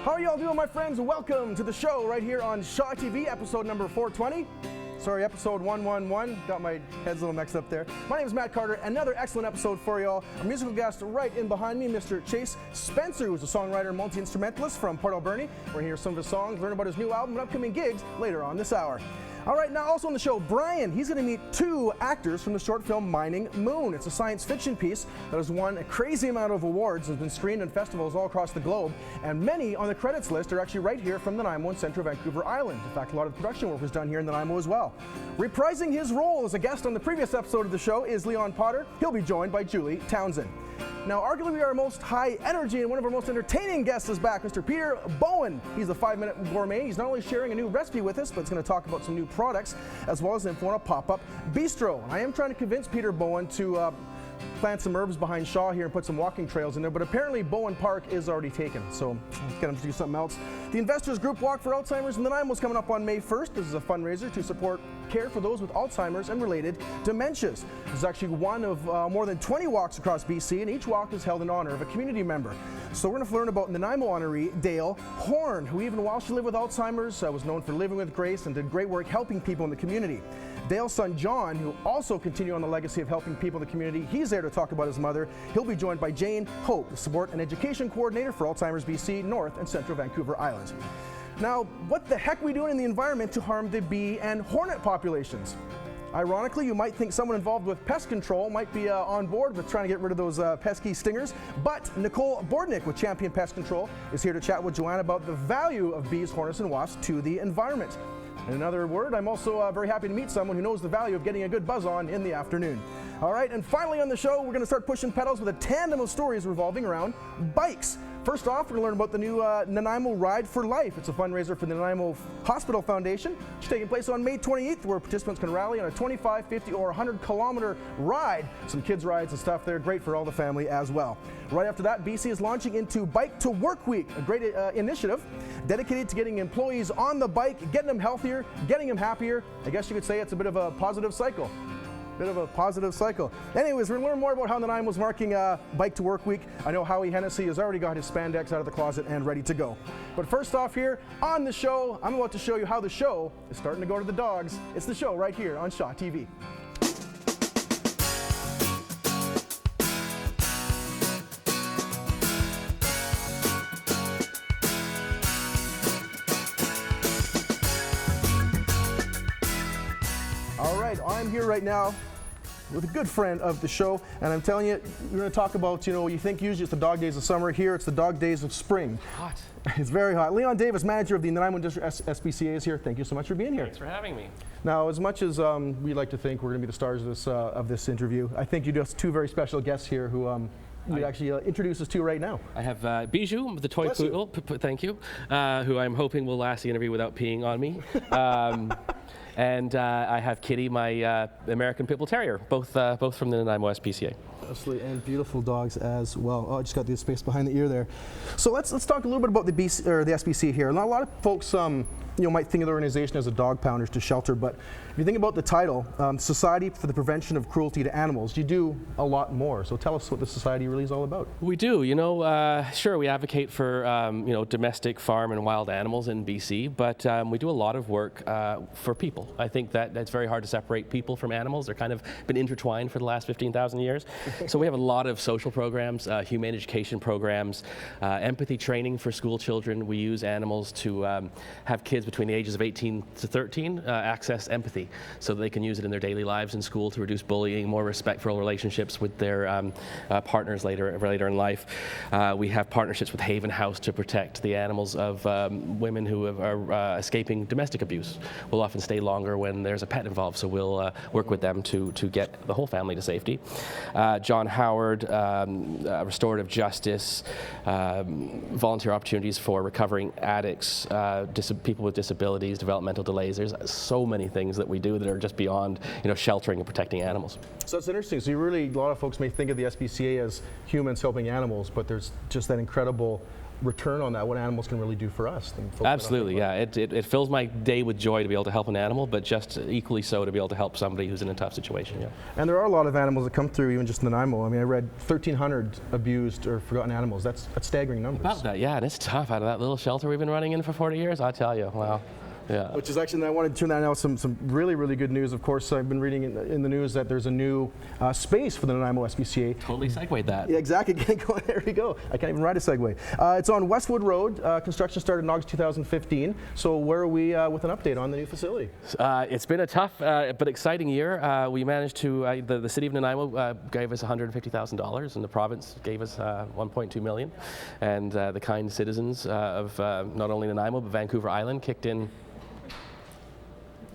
How are y'all doing, my friends? Welcome to the show right here on Shaw TV, episode number 420. Sorry, episode 111. Got my heads a little mixed up there. My name is Matt Carter. Another excellent episode for y'all. A musical guest right in behind me, Mr. Chase Spencer, who's a songwriter and multi-instrumentalist from Port Alberni. We're going to hear some of his songs, learn about his new album and upcoming gigs later on this hour. All right, now also on the show, Brian. He's going to meet two actors from the short film Mining Moon. It's a science fiction piece that has won a crazy amount of awards, has been screened in festivals all across the globe, and many on the credits list are actually right here from Nanaimo and Central Vancouver Island. In fact, a lot of the production work was done here in Nanaimo as well. Reprising his role as a guest on the previous episode of the show is Leon Potter. He'll be joined by Julie Townsend. Now, arguably our most high energy and one of our most entertaining guests is back, Mr. Peter Bowen. He's a 5-minute gourmet. He's not only sharing a new recipe with us, but he's going to talk about some new products as well as info on a pop-up bistro. I am trying to convince Peter Bowen to plant some herbs behind Shaw here and put some walking trails in there, but apparently Bowen Park is already taken, so let's get him to do something else. The Investors Group Walk for Alzheimer's in Nanaimo is coming up on May 1st. This is a fundraiser to support care for those with Alzheimer's and related dementias. This is actually one of more than 20 walks across BC, and each walk is held in honor of a community member. So we're going to learn about Nanaimo Honouree Dale Horn, who even while she lived with Alzheimer's was known for living with grace and did great work helping people in the community. Dale's son John, who also continued on the legacy of helping people in the community, he's there to talk about his mother. He'll be joined by Jane Hope, the Support and Education Coordinator for Alzheimer's BC, North and Central Vancouver Island. Now, what the heck are we doing in the environment to harm the bee and hornet populations? Ironically, you might think someone involved with pest control might be on board with trying to get rid of those pesky stingers, but Nicole Bordnick with Champion Pest Control is here to chat with Joanne about the value of bees, hornets, and wasps to the environment. In another word, I'm also very happy to meet someone who knows the value of getting a good buzz on in the afternoon. All right, and finally on the show, we're going to start pushing pedals with a tandem of stories revolving around bikes. First off, we're going to learn about the new Nanaimo Ride for Life. It's a fundraiser for the Nanaimo Hospital Foundation. It's taking place on May 28th, where participants can rally on a 25, 50, or 100-kilometer ride. Some kids' rides and stuff there, great for all the family as well. Right after that, BC is launching into Bike to Work Week, a great initiative dedicated to getting employees on the bike, getting them healthier, getting them happier. I guess you could say it's a bit of a positive cycle. Anyways, we're going to learn more about how Nanaimo's marking Bike to Work Week. I know Howie Hennessy has already got his spandex out of the closet and ready to go. But first off here on the show, I'm about to show you how the show is starting to go to the dogs. It's the show right here on Shaw TV. All right, I'm here right now with a good friend of the show, and I'm telling you, we're going to talk about, you think usually it's the dog days of summer. Here it's the dog days of spring. Hot. It's very hot. Leon Davis, manager of the Nanaimo SPCA, is here. Thank you so much for being here. Thanks for having me. Now, as much as we like to think we're going to be the stars of this interview, I think you do have two very special guests here who you'd actually introduce us to right now. I have Bijou, the toy poodle, thank you, who I'm hoping will last the interview without peeing on me. And I have Kitty, my American Pit Bull Terrier, both from the Nanaimo SPCA. Absolutely, and beautiful dogs as well. Oh, I just got the space behind the ear there. So let's talk a little bit about the SPCA here. Now, a lot of folks might think of the organization as a dog pounders to shelter, but if you think about the title, Society for the Prevention of Cruelty to Animals, you do a lot more. So tell us what the society really is all about. We do, sure, we advocate for, domestic farm and wild animals in BC, but we do a lot of work for people. I think that it's very hard to separate people from animals. They're kind of been intertwined for the last 15,000 years. So we have a lot of social programs, humane education programs, empathy training for school children. We use animals to have kids between the ages of 18 to 13 access empathy so that they can use it in their daily lives in school to reduce bullying, more respectful relationships with their partners later in life. We have partnerships with Haven House to protect the animals of women who are escaping domestic abuse. We'll often stay longer when there's a pet involved, so we'll work with them to get the whole family to safety. John Howard, restorative justice, volunteer opportunities for recovering addicts, people with disabilities, developmental delays. There's so many things that we do that are just beyond, sheltering and protecting animals. So that's interesting. So a lot of folks may think of the SPCA as humans helping animals, but there's just that incredible return on that, what animals can really do for us. Than folks Absolutely, yeah. It fills my day with joy to be able to help an animal, but just equally so to be able to help somebody who's in a tough situation. Yeah. And there are a lot of animals that come through, even just in Nanaimo. I mean, I read 1,300 abused or forgotten animals. That's staggering numbers. About that, yeah. And it's tough out of that little shelter we've been running in for 40 years. I tell you, wow. Yeah. Which is actually, I wanted to turn that out some really, really good news. Of course, I've been reading in the news that there's a new space for the Nanaimo SPCA. Totally segued that. Yeah, exactly. There we go. I can't even write a segue. It's on Westwood Road. Construction started in August 2015. So where are we with an update on the new facility? It's been a tough but exciting year. We managed to, the city of Nanaimo gave us $150,000 and the province gave us $1.2 million. And the kind citizens of not only Nanaimo but Vancouver Island kicked in,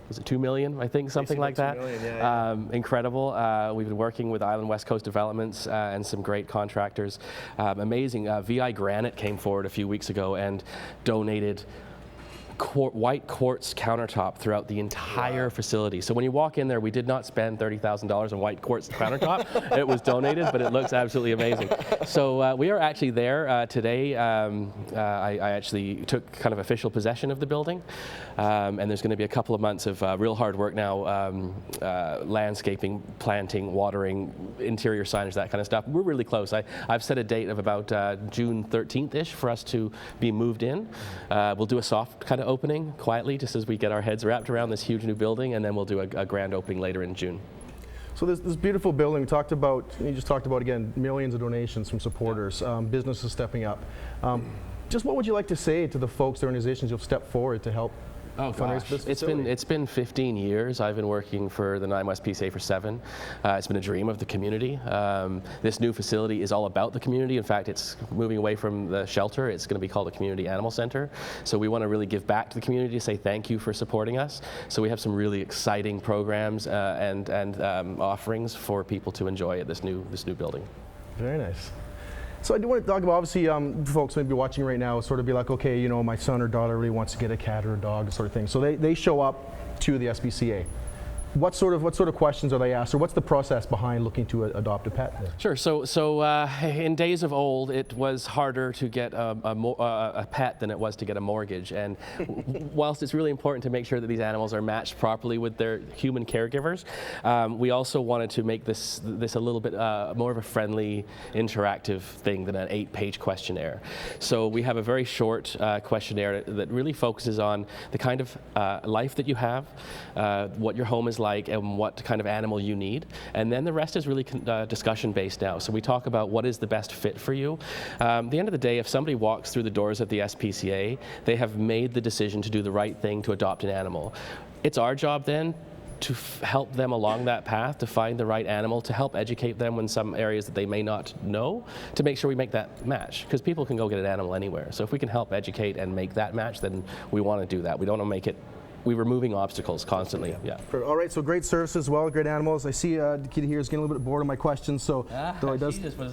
was it $2 million, I think, something like that. $2 million, yeah. Incredible. We've been working with Island West Coast Developments and some great contractors. Amazing. VI Granite came forward a few weeks ago and donated white quartz countertop throughout the entire facility. So when you walk in there, we did not spend $30,000 on white quartz countertop. It was donated, but it looks absolutely amazing. So we are actually there today. I actually took kind of official possession of the building, and there's going to be a couple of months of real hard work now, landscaping, planting, watering, interior signage, that kind of stuff. We're really close. I've set a date of about June 13th-ish for us to be moved in. We'll do a soft kind of opening quietly just as we get our heads wrapped around this huge new building, and then we'll do a grand opening later in June. So this beautiful building, you just talked about again, millions of donations from supporters, businesses stepping up. Just what would you like to say to the folks, the organizations who've stepped forward to help fundraise this facility? It's been 15 years. I've been working for the Nanaimo SPCA for 7. It's been a dream of the community. This new facility is all about the community. In fact, it's moving away from the shelter. It's going to be called the Community Animal Center. So we want to really give back to the community, say thank you for supporting us. So we have some really exciting programs and offerings for people to enjoy at this new building. Very nice. So I do want to talk about, obviously, folks maybe watching right now sort of be like, okay, you know, my son or daughter really wants to get a cat or a dog, sort of thing. So they show up to the SPCA. What sort of questions are they asked, or what's the process behind looking to adopt a pet? Sure. So in days of old, it was harder to get a pet than it was to get a mortgage. And whilst it's really important to make sure that these animals are matched properly with their human caregivers, we also wanted to make this a little bit more of a friendly, interactive thing than an 8-page questionnaire. So we have a very short questionnaire that really focuses on the kind of life that you have, what your home is like, and what kind of animal you need. And then the rest is really discussion based now. So we talk about what is the best fit for you. At the end of the day, if somebody walks through the doors at the SPCA, they have made the decision to do the right thing to adopt an animal. It's our job then to help them along that path, to find the right animal, to help educate them in some areas that they may not know, to make sure we make that match. Because people can go get an animal anywhere. So if we can help educate and make that match, then we want to do that. We don't want to make it. We're removing obstacles constantly. Yeah. All right. So great service as well. Great animals. I see Kitty here is getting a little bit bored of my questions. So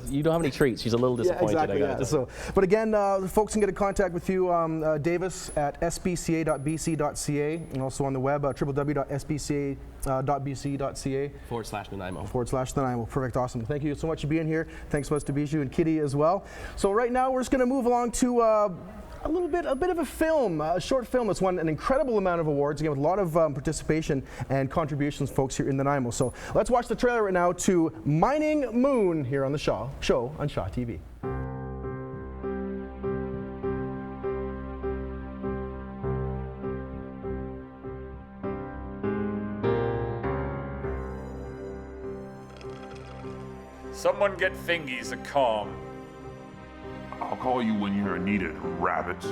you don't have any treats. She's a little disappointed. Yeah, exactly. Yeah. So, but again, folks can get in contact with you, Davis at spca.bc.ca, and also on the web www.spca.bc.ca /Nanaimo. /Nanaimo. Perfect. Awesome. Thank you so much for being here. Thanks so much to Bijou and Kitty as well. So right now we're just going to move along to a bit of a film, a short film that's won an incredible amount of awards, again with a lot of participation and contributions, folks here in Nanaimo. So let's watch the trailer right now to Mining Moon here on the show on Shaw TV. Someone get Fingies a comb. I'll call you when you're needed, rabbit.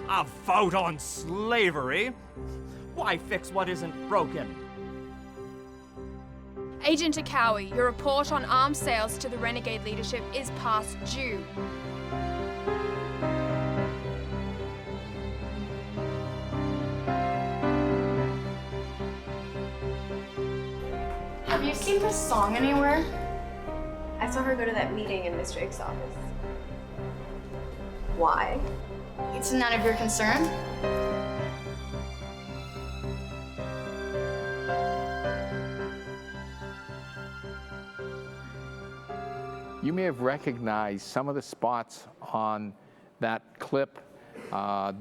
A vote on slavery? Why fix what isn't broken? Agent Akawi, your report on arms sales to the renegade leadership is past due. Have you seen this song anywhere? I saw her go to that meeting in Miss Drake's office. Why? It's none of your concern. You may have recognized some of the spots on that clip.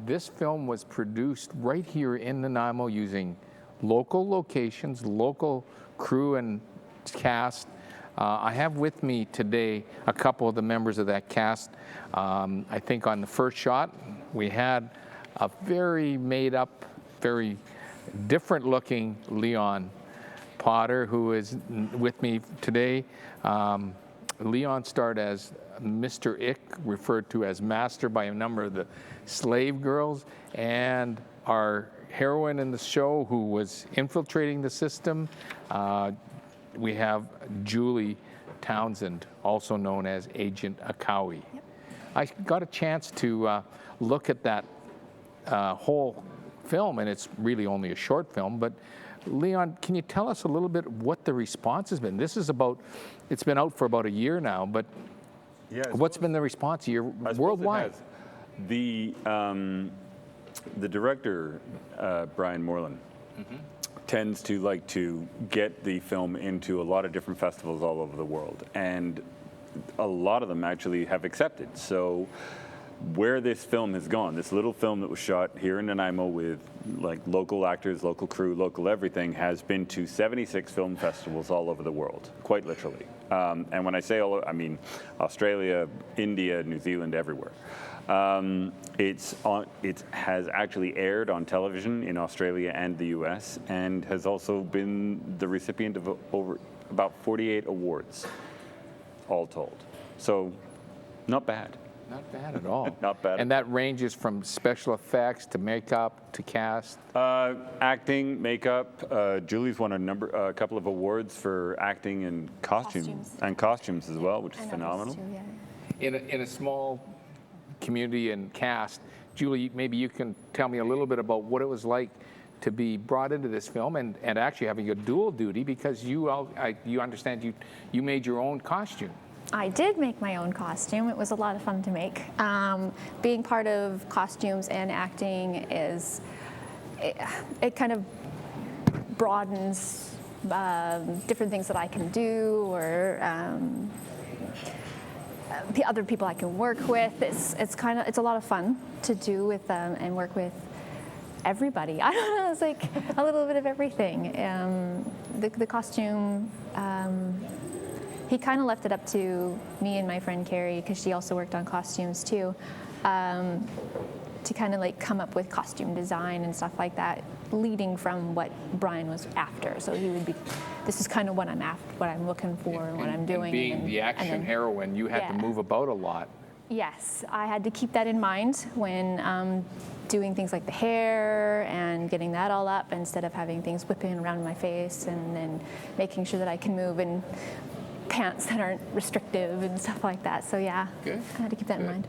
This film was produced right here in Nanaimo using local locations, local crew and cast. I have with me today a couple of the members of that cast. I think on the first shot, we had a very made up, very different looking Leon Potter, who is with me today. Leon starred as Mr. Ick, referred to as Master by a number of the slave girls, and our heroine in the show who was infiltrating the system. We have Julie Townsend, also known as Agent Akawi. Yep. I got a chance to look at that whole film, and it's really only a short film, but Leon, can you tell us a little bit what the response has been? This is it's been out for about a year now, but what's been the response here worldwide? The director, Brian Moreland, tends to like to get the film into a lot of different festivals all over the world, and a lot of them actually have accepted. So where this film has gone, this little film that was shot here in Nanaimo with like local actors, local crew, local everything, has been to 76 film festivals all over the world, quite literally. And when I say all, I mean Australia, India, New Zealand, everywhere. It has actually aired on television in Australia and the US, and has also been the recipient of over about 48 awards, all told. So, not bad. Not bad at all. Not bad. And that ranges from special effects to makeup to cast? Acting, makeup. Julie's won a couple of awards for acting and costumes as well, which is phenomenal. Too, yeah. In a small community and cast, Julie, maybe you can tell me a little bit about what it was like to be brought into this film and actually having a dual duty, because you understand you made your own costume. I did make my own costume. It was a lot of fun to make. Being part of costumes and acting it kind of broadens different things that I can do, or the other people I can work with. It's a lot of fun to do with and work with everybody. I don't know, it's like a little bit of everything. The costume, he kind of left it up to me and my friend Carrie, because she also worked on costumes too, to kind of like come up with costume design and stuff like that, leading from what Brian was after. So he would be, this is kind of what I'm after, what I'm looking for, and what I'm doing. And being the action heroine, you had to move about a lot. Yes, I had to keep that in mind when doing things like the hair and getting that all up, instead of having things whipping around my face, and then making sure that I can move in pants that aren't restrictive and stuff like that. So yeah, Good. I had to keep that in mind.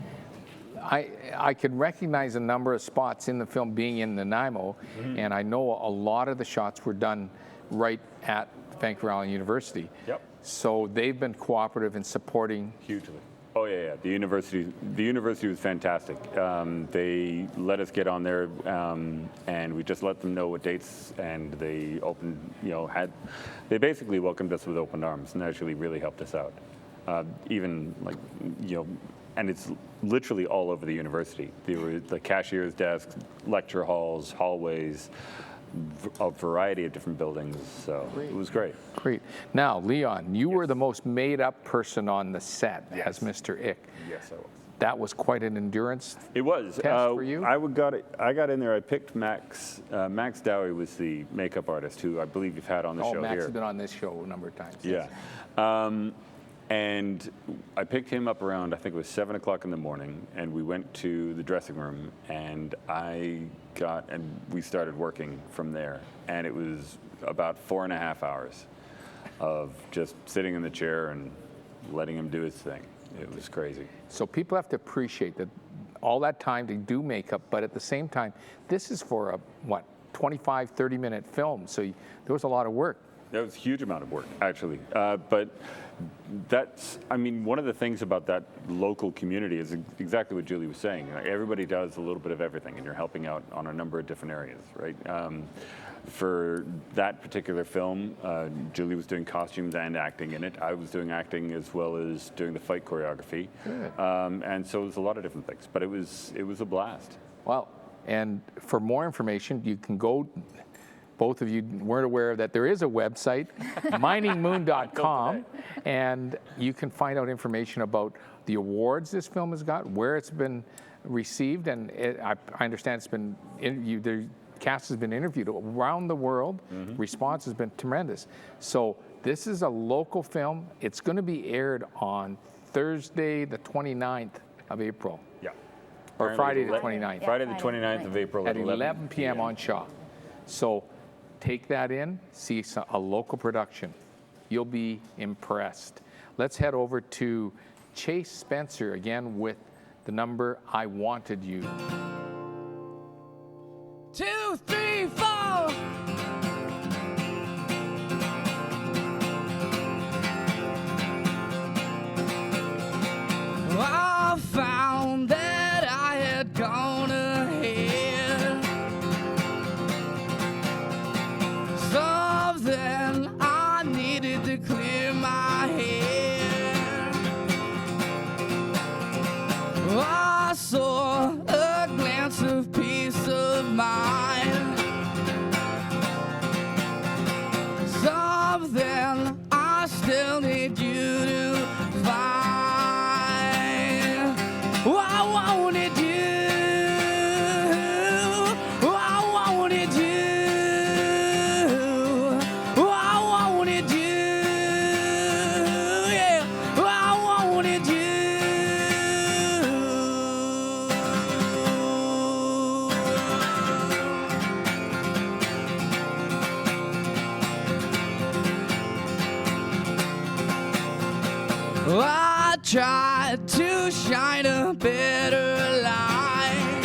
I could recognize a number of spots in the film being in Nanaimo, and I know a lot of the shots were done right at Vancouver Island University. Yep. So they've been cooperative in supporting. Hugely. Oh yeah. The university was fantastic. They let us get on there, and we just let them know what dates, and they opened, they basically welcomed us with open arms, and actually really helped us out. Even like, and it's literally all over the university. There were the cashier's desks, lecture halls, hallways, a variety of different buildings, so it was great. Great. Now, Leon, you were the most made-up person on the set as Mr. Ick. Yes, I was. That was quite an endurance. It was. Test for you? I got in there. I picked Max. Max Dowie was the makeup artist, who I believe you've had on the show here. Max has been on this show a number of times. Yeah. And I picked him up around, I think it was 7 o'clock in the morning, and we went to the dressing room, and we started working from there. And it was about 4.5 hours of just sitting in the chair and letting him do his thing. It was crazy. So people have to appreciate that all that time to do makeup, but at the same time, this is for a, 25, 30-minute film, so there was a lot of work. That was a huge amount of work, actually. But that's, I mean, one of the things about that local community is exactly what Julie was saying. Like, everybody does a little bit of everything, and you're helping out on a number of different areas, right? For that particular film, Julie was doing costumes and acting in it. I was doing acting as well as doing the fight choreography. And so it was a lot of different things, but it was a blast. Well, and for more information, you can go, both of you weren't aware that there is a website, miningmoon.com, and you can find out information about the awards this film has got, where it's been received, and I understand it's been the cast has been interviewed around the world. Response has been tremendous. So this is a local film. It's going to be aired on Thursday, the 29th of April. Yeah. Or Friday the 29th. Yeah, Friday the 29th of April at 11 p.m. on Shaw. So take that in, see a local production. You'll be impressed. Let's head over to Chase Spencer again with the number I Wanted You. 2, 3, 4. I found that I had gone ahead. Something I needed to clear my head. I saw a glance of peace of mind. Something I still need you to find. Oh, I wanted you. Oh, I wanted you. Oh, I wanted you. Yeah. Oh, I wanted you. I tried to shine a better light.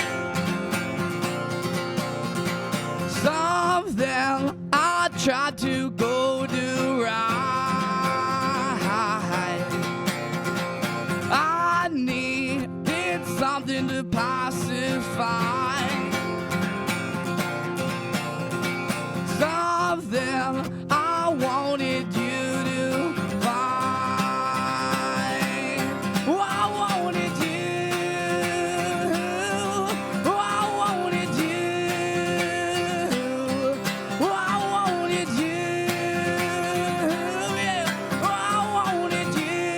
Something I tried to go do right. I needed something to pacify. Something I wanted you to find. Oh, I wanted you. Oh, I wanted you. Oh, I wanted you. Yeah. Oh, I wanted you.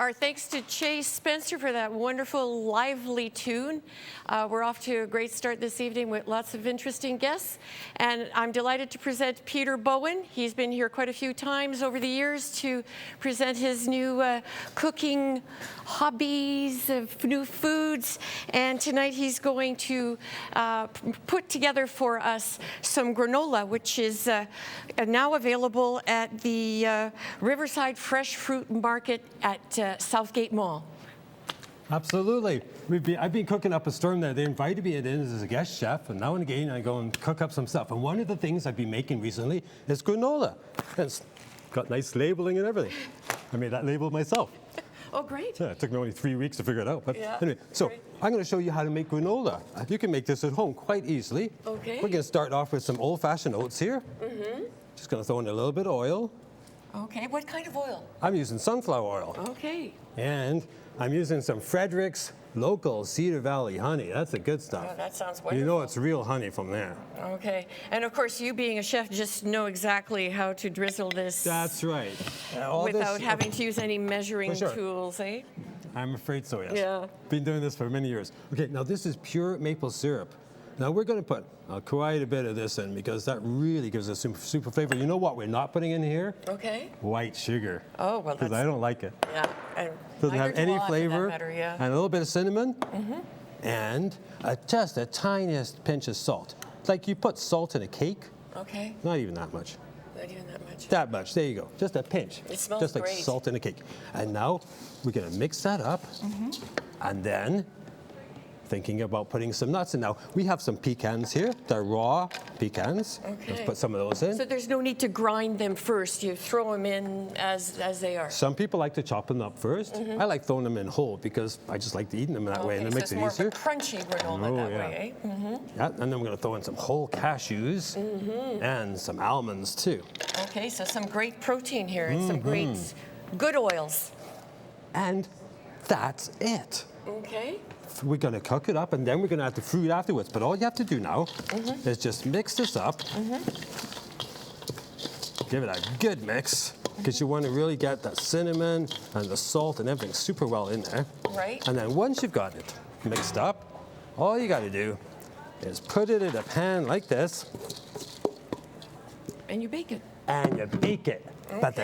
Our thanks to Chase Spencer for that wonderful, lively tune. We're off to a great start this evening with lots of interesting guests. And I'm delighted to present Peter Bowen. He's been here quite a few times over the years to present his new cooking hobbies of new foods. And tonight he's going to put together for us some granola, which is now available at the Riverside Fresh Fruit Market at Southgate Mall. Absolutely. I've been cooking up a storm there. They invited me in as a guest chef, and now and again I go and cook up some stuff. And one of the things I've been making recently is granola. It's got nice labeling and everything. I made that label myself. Oh, great. Yeah, it took me only 3 weeks to figure it out. But yeah, anyway, so great. I'm going to show you how to make granola. You can make this at home quite easily. Okay. We're going to start off with some old-fashioned oats here. Mm-hmm. Just going to throw in a little bit of oil. Okay, what kind of oil? I'm using sunflower oil. Okay. And I'm using some Frederick's local Cedar Valley honey. That's the good stuff. Oh, that sounds wonderful. You know it's real honey from there. Okay. And of course, you being a chef just know exactly how to drizzle this. That's right. Without having to use any measuring tools, eh? I'm afraid so, yes. Yeah. Been doing this for many years. Okay, now this is pure maple syrup. Now we're going to put quite a bit of this in because that really gives us super flavor. You know what we're not putting in here? Okay. White sugar. Oh, well, because I don't like it. Yeah. Doesn't have any flavor. Yeah. And a little bit of cinnamon. Mm-hmm. And just a tiniest pinch of salt. It's like you put salt in a cake. Okay. Not even that much. Not even that much. That much. There you go. Just a pinch. It smells just like great. Salt in a cake. And now we're going to mix that up. Mm-hmm. And then thinking about putting some nuts in. Now, we have some pecans here. They're raw pecans. Okay. Let's put some of those in. So there's no need to grind them first. You throw them in as they are. Some people like to chop them up first. Mm-hmm. I like throwing them in whole because I just like eating them that way, and it so makes it's it more easier. Of a crunchy granola that way, eh? Mm-hmm. Yeah, and then we're going to throw in some whole cashews and some almonds too. Okay, so some great protein here and some great good oils. And that's it. Okay. We're going to cook it up, and then we're going to add the fruit afterwards. But all you have to do now is just mix this up. Give it a good mix, because you want to really get that cinnamon and the salt and everything super well in there. Right. And then once you've got it mixed up, all you got to do is put it in a pan like this. And you bake it. And you bake it. Okay. But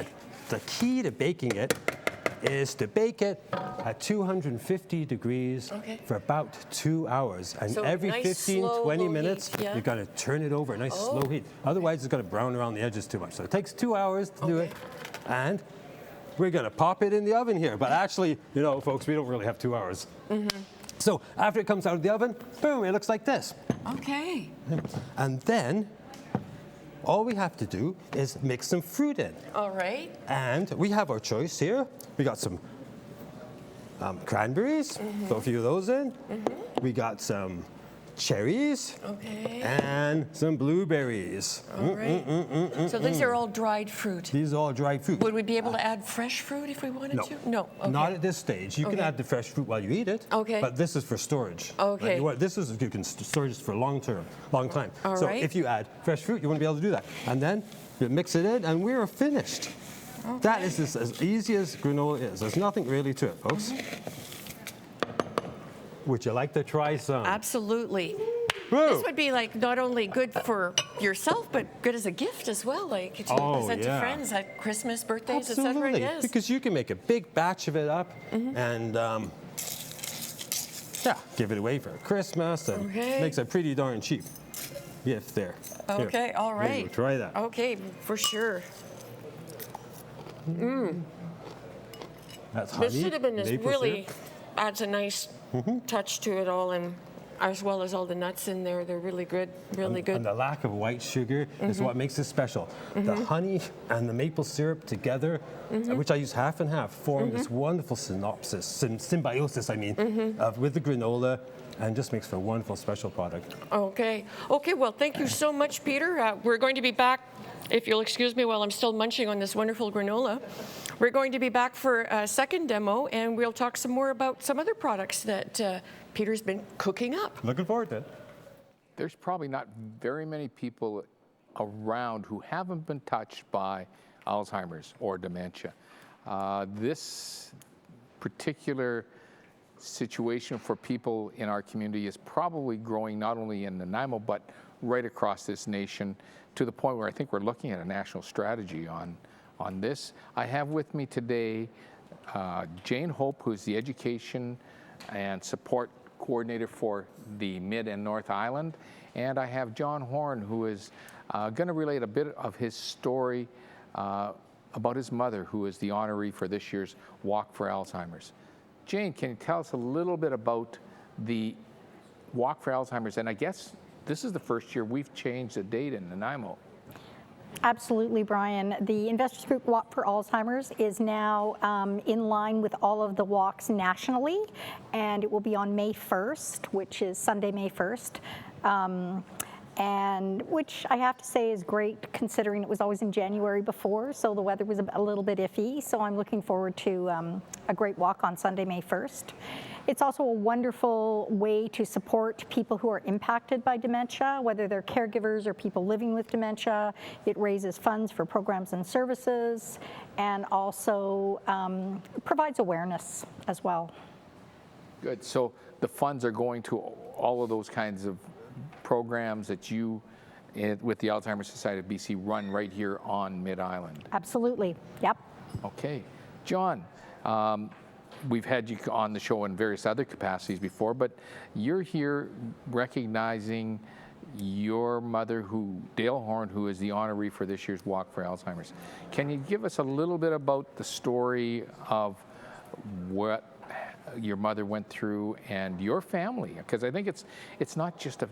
the key to baking it is to bake it at 250 degrees for about 2 hours. And so every nice 15, slow, 20 low minutes, heat, yeah. you're going to turn it over, a nice slow heat. Otherwise, it's going to brown around the edges too much. So it takes 2 hours to do it. And we're going to pop it in the oven here. But actually, you know, folks, we don't really have 2 hours. So after it comes out of the oven, boom, it looks like this. Okay. And then all we have to do is mix some fruit in. All right. And we have our choice here. We got some cranberries, throw a few of those in. We got some cherries. Okay. And some blueberries. All right. So these are all dried fruit. These are all dried fruit. Would we be able to add fresh fruit if we wanted to? No. Okay. Not at this stage. You can add the fresh fruit while you eat it. Okay. But this is for storage. Okay. This is you can store this for long time. All so right. if you add fresh fruit, you want to be able to do that. And then you mix it in, and we're finished. Okay. That is just as easy as granola is. There's nothing really to it, folks. Would you like to try some? Absolutely. Woo. This would be like not only good for yourself, but good as a gift as well, like to present to friends at Christmas, birthdays, Absolutely. etc. Yes. Because you can make a big batch of it up and give it away for Christmas, and makes a pretty darn cheap gift there. Okay, Here. all There you right. go, try that. Okay, for sure. That's The honey, cinnamon is maple really syrup. adds a nice touch to it all, and as well as all the nuts in there, they're really good, really good. And the lack of white sugar is what makes it special. The honey and the maple syrup together, which I use half and half, form this wonderful symbiosis, with the granola, and just makes for a wonderful special product. Okay. Okay, well, thank you so much, Peter. We're going to be back, if you'll excuse me while I'm still munching on this wonderful granola. We're going to be back for a second demo, and we'll talk some more about some other products that Peter's been cooking up. Looking forward to it. There's probably not very many people around who haven't been touched by Alzheimer's or dementia. This particular situation for people in our community is probably growing not only in Nanaimo, but right across this nation, to the point where I think we're looking at a national strategy on this. I have with me today Jane Hope, who's the Education and Support Coordinator for the Mid and North Island, and I have John Horn, who is going to relate a bit of his story about his mother, who is the honoree for this year's Walk for Alzheimer's. Jane, can you tell us a little bit about the Walk for Alzheimer's? And I guess this is the first year we've changed the date in Nanaimo. Absolutely, Brian. The Investors Group Walk for Alzheimer's is now in line with all of the walks nationally, and it will be on May 1st, which is Sunday, May 1st. And which I have to say is great, considering it was always in January before, so the weather was a little bit iffy. So I'm looking forward to a great walk on Sunday, May 1st. It's also a wonderful way to support people who are impacted by dementia, whether they're caregivers or people living with dementia. It raises funds for programs and services, and also provides awareness as well. Good. So the funds are going to all of those kinds of programs that you, with the Alzheimer Society of BC, run right here on Mid-Island. Absolutely. Yep. Okay. John, we've had you on the show in various other capacities before, but you're here recognizing your mother, Dale Horn, who is the honoree for this year's Walk for Alzheimer's. Can you give us a little bit about the story of what your mother went through and your family? Because I think it's not just a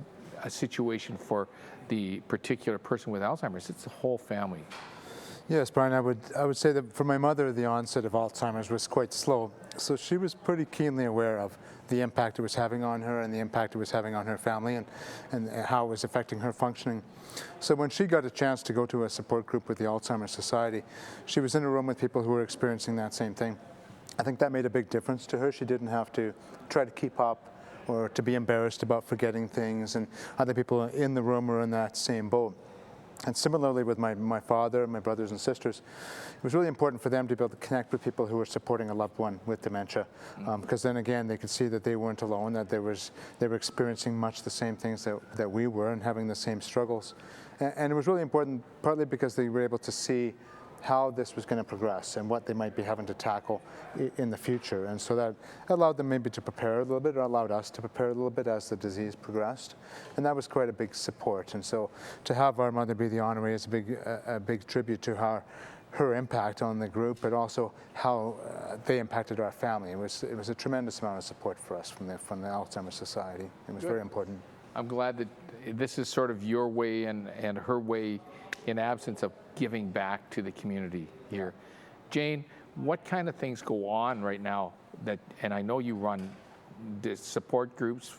situation for the particular person with Alzheimer's, it's the whole family. Yes, Brian, I would say that for my mother, the onset of Alzheimer's was quite slow. So she was pretty keenly aware of the impact it was having on her and the impact it was having on her family and how it was affecting her functioning. So when she got a chance to go to a support group with the Alzheimer Society, she was in a room with people who were experiencing that same thing. I think that made a big difference to her. She didn't have to try to keep up or to be embarrassed about forgetting things, and other people in the room were in that same boat. And similarly with my father, my brothers and sisters, it was really important for them to be able to connect with people who were supporting a loved one with dementia, because then again they could see that they weren't alone, that they were experiencing much the same things that we were and having the same struggles. And it was really important partly because they were able to see how this was going to progress and what they might be having to tackle in the future. And so that allowed them maybe to prepare a little bit, or allowed us to prepare a little bit as the disease progressed. And that was quite a big support. And so to have our mother be the honoree is a big tribute to her impact on the group, but also how they impacted our family. It was a tremendous amount of support for us from the Alzheimer Society. It was very important. I'm glad that this is sort of your way and her way, in absence of giving back to the community here. Jane, what kind of things go on right now and I know you run the support groups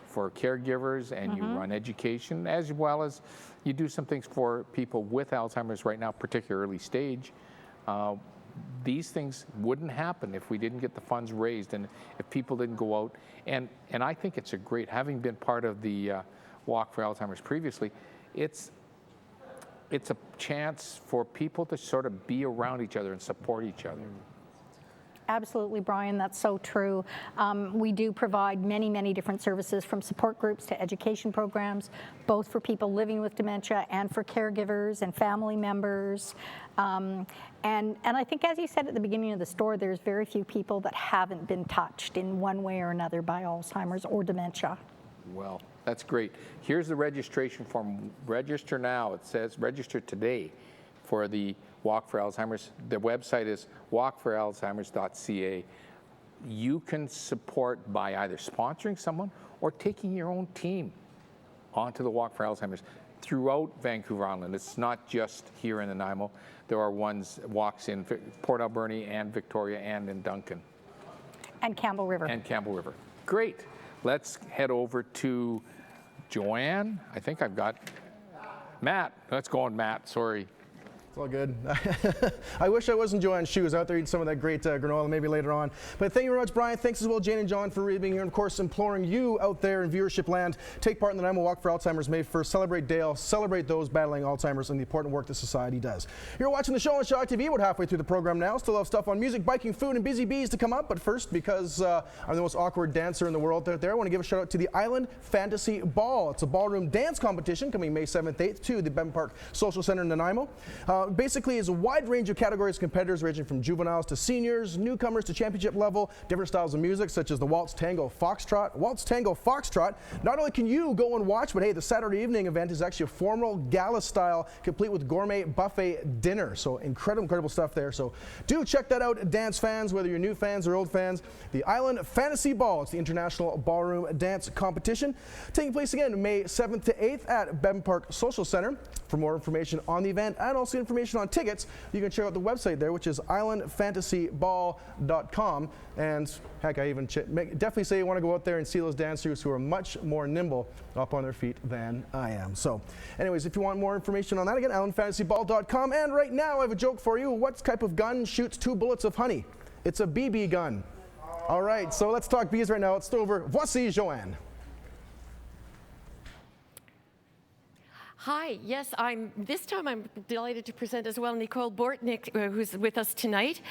for caregivers and you run education, as well as you do some things for people with Alzheimer's right now, particularly early stage. These things wouldn't happen if we didn't get the funds raised and if people didn't go out. And I think it's a great, having been part of the Walk for Alzheimer's previously, it's a chance for people to sort of be around each other and support each other. Absolutely, Brian, that's so true. We do provide many, many different services, from support groups to education programs, both for people living with dementia and for caregivers and family members. And I think, as you said at the beginning of the story, there's very few people that haven't been touched in one way or another by Alzheimer's or dementia. Well, that's great. Here's the registration form. Register now. It says register today for the Walk for Alzheimer's. The website is walkforalzheimers.ca. You can support by either sponsoring someone or taking your own team onto the Walk for Alzheimer's throughout Vancouver Island. It's not just here in Nanaimo. There are walks in Port Alberni and Victoria and in Duncan. And Campbell River. And Campbell River. Great. Let's head over to Joanne. I think I've got Matt. Let's go on, Matt. Sorry. It's all good. I wish I was enjoying shoes out there eating some of that great granola maybe later on. But thank you very much, Brian. Thanks as well, Jane and John, for being here. And of course, imploring you out there in viewership land, take part in the Nanaimo Walk for Alzheimer's May 1st. Celebrate Dale. Celebrate those battling Alzheimer's and the important work that society does. You're watching the show on Shaw TV. We're halfway through the program now. Still have stuff on music, biking, food, and busy bees to come up. But first, because I'm the most awkward dancer in the world out there, I want to give a shout out to the Island Fantasy Ball. It's a ballroom dance competition coming May 7th, 8th to the Bevan Park Social Center in Nanaimo. Basically, is a wide range of categories of competitors ranging from juveniles to seniors, newcomers to championship level, different styles of music such as the Waltz Tango Foxtrot. Waltz Tango Foxtrot, not only can you go and watch, but hey, the Saturday evening event is actually a formal gala style complete with gourmet buffet dinner. So incredible stuff there. So do check that out, dance fans, whether you're new fans or old fans. The Island Fantasy Ball, it's the International Ballroom Dance Competition, taking place again May 7th to 8th at Bevan Park Social Center. For more information on the event and also information on tickets, you can check out the website there, which is islandfantasyball.com. And heck, I even definitely say you want to go out there and see those dancers who are much more nimble up on their feet than I am. So anyways, if you want more information on that, again, islandfantasyball.com. And right now I have a joke for you. What type of gun shoots 2 bullets of honey? It's a BB gun. All right, so let's talk bees right now. Let's throw over Voici Joanne. Hi, yes, this time I'm delighted to present as well Nicole Bortnick, who's with us tonight.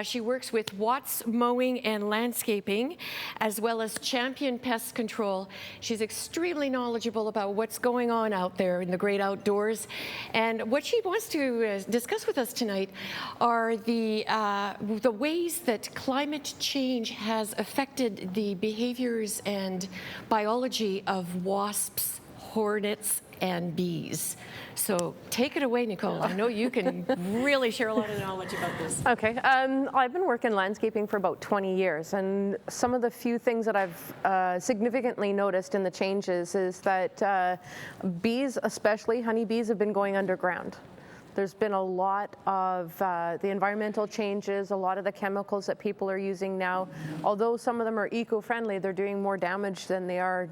She works with Watts Mowing and Landscaping, as well as Champion Pest Control. She's extremely knowledgeable about what's going on out there in the great outdoors. And what she wants to discuss with us tonight are the ways that climate change has affected the behaviors and biology of wasps, hornets, and bees. So take it away, Nicole. I know you can really share a lot of knowledge about this. Okay. I've been working landscaping for about 20 years, and some of the few things that I've significantly noticed in the changes is that bees, especially honeybees, have been going underground. There's been a lot of the environmental changes, a lot of the chemicals that people are using now. Although some of them are eco-friendly, they're doing more damage than they are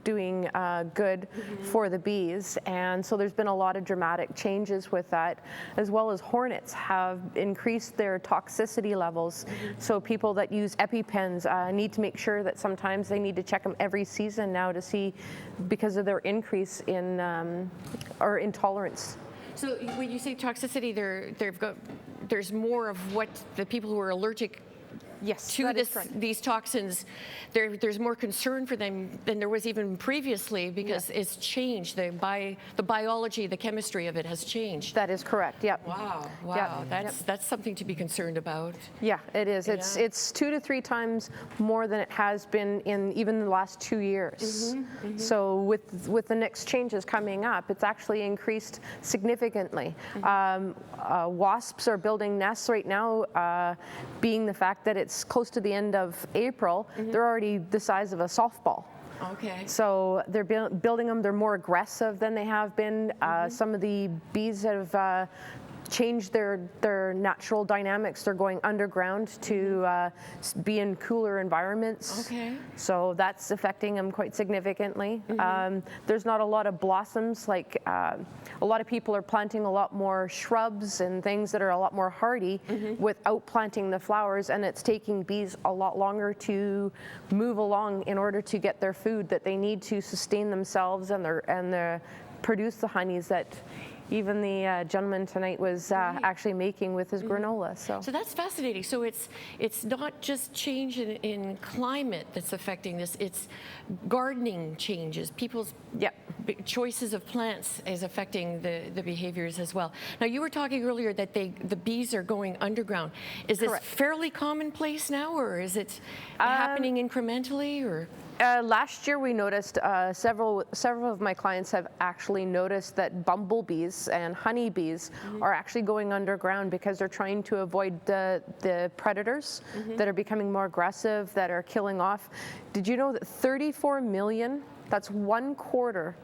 doing good for the bees. And so there's been a lot of dramatic changes with that, as well as hornets have increased their toxicity levels. So people that use EpiPens need to make sure that sometimes they need to check them every season now to see, because of their increase in or intolerance. So when you say toxicity, there's more of what the people who are allergic to these toxins, there's more concern for them than there was even previously, because it's changed. The biology, the chemistry of it has changed. That is correct, yep. Wow, Yep. That's something to be concerned about. Yeah, it is. Yeah. It's 2 to 3 times more than it has been in even the last 2 years. So with the next changes coming up, it's actually increased significantly. Wasps are building nests right now, being the fact that it's close to the end of April, they're already the size of a softball. Okay. So they're building them. They're more aggressive than they have been. Some of the bees have changed their natural dynamics. They're going underground to be in cooler environments. Okay. So that's affecting them quite significantly. There's not a lot of blossoms. Like a lot of people are planting a lot more shrubs and things that are a lot more hardy without planting the flowers, and it's taking bees a lot longer to move along in order to get their food that they need to sustain themselves and produce the honeys that even the gentleman tonight was actually making with his granola. So that's fascinating. So it's not just change in climate that's affecting this, it's gardening changes. People's choices of plants is affecting the behaviors as well. Now, you were talking earlier that the bees are going underground. Is this fairly commonplace now, or is it happening incrementally, or? Last year we noticed, several of my clients have actually noticed that bumblebees and honeybees are actually going underground because they're trying to avoid the predators that are becoming more aggressive, that are killing off. Did you know that 34 million, that's 1/4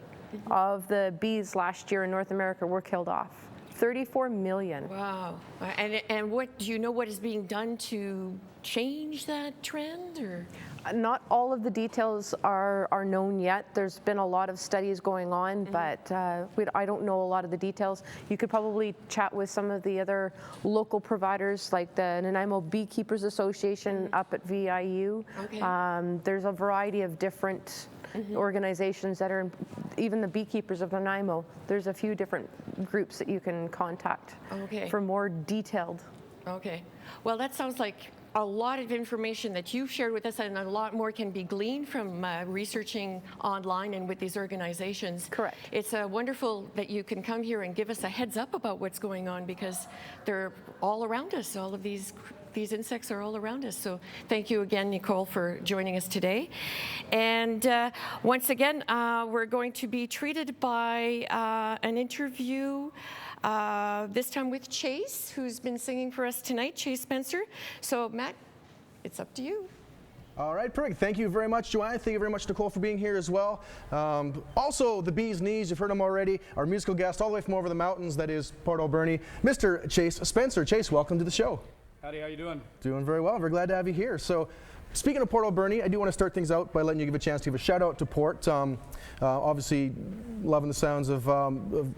of the bees last year in North America were killed off? 34 million. Wow. And what do you know what is being done to change that trend, or? Not all of the details are known yet. There's been a lot of studies going on, but I don't know a lot of the details. You could probably chat with some of the other local providers, like the Nanaimo Beekeepers Association up at VIU. Okay. There's a variety of different organizations that are, even the beekeepers of Nanaimo. There's a few different groups that you can contact for more detailed. Okay. Well, that sounds like a lot of information that you've shared with us, and a lot more can be gleaned from researching online and with these organizations. Correct. It's wonderful that you can come here and give us a heads up about what's going on, because they're all around us. All of these insects are all around us. So thank you again, Nicole, for joining us today. And once again, we're going to be treated by an interview this time with Chase, who's been singing for us tonight, Chase Spencer. So Matt, it's up to you. All right, perfect. Thank you very much, Joanna. Thank you very much, Nicole, for being here as well. Also, the Bee's Knees, you've heard him already. Our musical guest all the way from over the mountains, that is Port Alberni, Mr. Chase Spencer. Chase, welcome to the show. Howdy, how you doing? Doing very well. Very glad to have you here. So, speaking of Port Alberni, I do want to start things out by letting you give a chance to give a shout out to Port. Obviously, loving the sounds of